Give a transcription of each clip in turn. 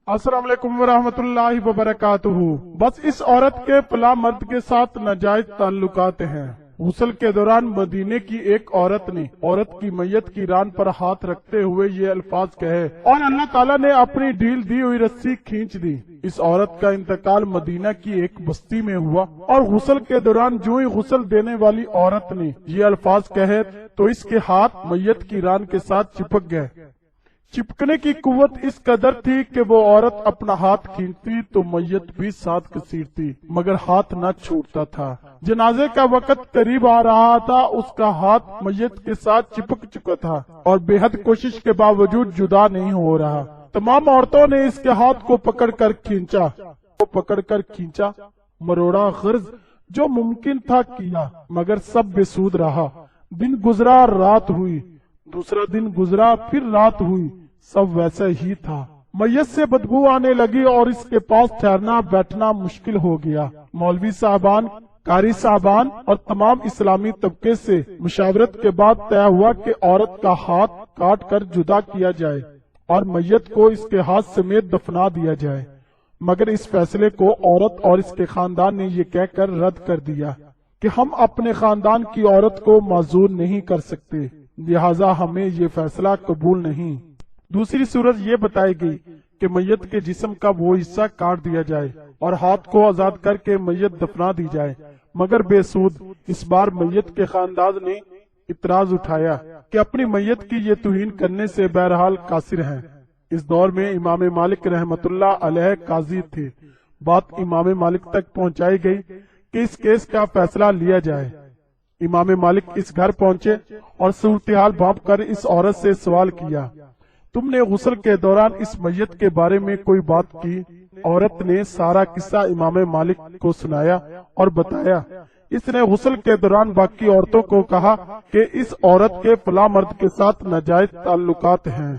अस्सलाम वालेकुम वरहमतुल्लाहि वबरकातुहू। बस इस औरत के फला मर्द के साथ नाजायज ताल्लुकात हैं। गुस्ल के दौरान मदीने की एक औरत ने औरत की मैयत की रान पर हाथ रखते हुए ये अल्फाज कहे और अल्लाह ताला ने अपनी ढील दी हुई रस्सी खींच दी। इस औरत का इंतकाल मदीना की एक बस्ती में हुआ और गुस्ल के दौरान जो ही गुस्ल देने वाली औरत ने ये अल्फाज कहे तो इसके हाथ मैयत की रान के साथ चिपक गए। चिपकने की कुव्वत इस कदर थी कि वो औरत अपना हाथ खींचती तो मैयत भी साथ घसीटती, मगर हाथ न छूटता था। जनाजे का वक्त करीब आ रहा था, उसका हाथ मैयत के साथ चिपक चुका था और बेहद कोशिश के बावजूद जुदा नहीं हो रहा। तमाम औरतों ने इसके हाथ को पकड़कर खींचा, मरोड़ा, गर्ज जो मुमकिन था किया, मगर सब बेसूद रहा। दिन गुजरा, रात हुई, दूसरा दिन गुजरा, फिर रात हुई, सब वैसा ही था। मैयत से बदबू आने लगी और इसके पास ठहरना बैठना मुश्किल हो गया। मौलवी साहबान, कारी साहबान और तमाम इस्लामी तबके से मुशावरत के बाद तय हुआ कि औरत का हाथ काट कर जुदा किया जाए और मैयत को इसके हाथ समेत दफना दिया जाए, मगर इस फैसले को औरत और इसके खानदान ने ये कहकर रद्द कर दिया कि हम अपने खानदान की औरत को माजूर नहीं कर सकते, लिहाजा हमें ये फैसला कबूल नहीं। दूसरी सूरत ये बताई गई कि मैयत के जिस्म का वो हिस्सा काट दिया जाए और हाथ को आजाद करके मैयत दफना दी जाए, मगर बेसूद। इस बार मैयत के खानदान ने इतराज उठाया कि अपनी मैयत की ये तौहीन करने से बहरहाल कासिर हैं। इस दौर में इमाम मालिक रहमतुल्लाह अलैह काजी थे। बात इमाम मालिक तक पहुंचाई गई कि इस केस का फैसला लिया जाए। इमाम मालिक इस घर पहुंचे और सूरत-ए-हाल भांप कर इस औरत से सवाल किया, तुमने गुस्ल के दौरान इस मैयत के बारे में कोई बात की? औरत ने सारा किस्सा इमाम मालिक को सुनाया और बताया। इसने गुस्ल के दौरान बाकी औरतों को कहा कि इस औरत के फला मर्द के साथ नाजायज ताल्लुकात हैं।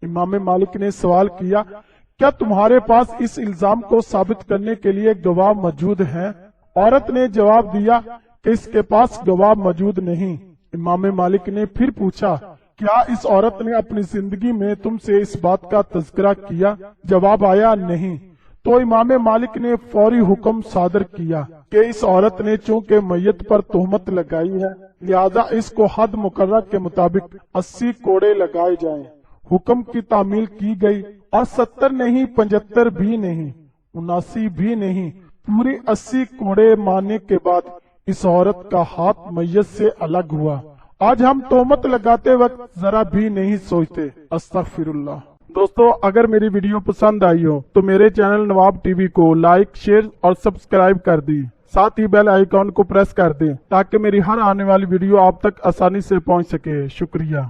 इमाम मालिक ने सवाल किया, क्या तुम्हारे पास इस इल्जाम को साबित करने के लिए गवाह मौजूद हैं? औरत ने जवाब दिया कि इसके पास गवाह मौजूद नहीं। इमाम मालिक ने फिर पूछा, क्या इस औरत ने अपनी जिंदगी में तुमसे इस बात का तज़किरा किया? जवाब आया, नहीं। तो इमाम मालिक ने फौरी हुक्म सादर किया कि इस औरत ने चूंकि मैयत पर तोहमत लगाई है, लिहाजा इसको हद मुकर्रर के मुताबिक 80 कोड़े लगाए जाएं। हुक्म की तामील की गई और 70 नहीं, 75 भी नहीं, 79 भी नहीं, पूरी 80 कोड़े मारने के बाद इस औरत का हाथ मैयत से अलग हुआ। आज हम तोहमत लगाते वक्त जरा भी नहीं सोचते। अस्तगफिरुल्लाह। दोस्तों, अगर मेरी वीडियो पसंद आई हो तो मेरे चैनल नवाब टीवी को लाइक, शेयर और सब्सक्राइब कर दें। साथ ही बेल आइकॉन को प्रेस कर दें ताकि मेरी हर आने वाली वीडियो आप तक आसानी से पहुंच सके। शुक्रिया।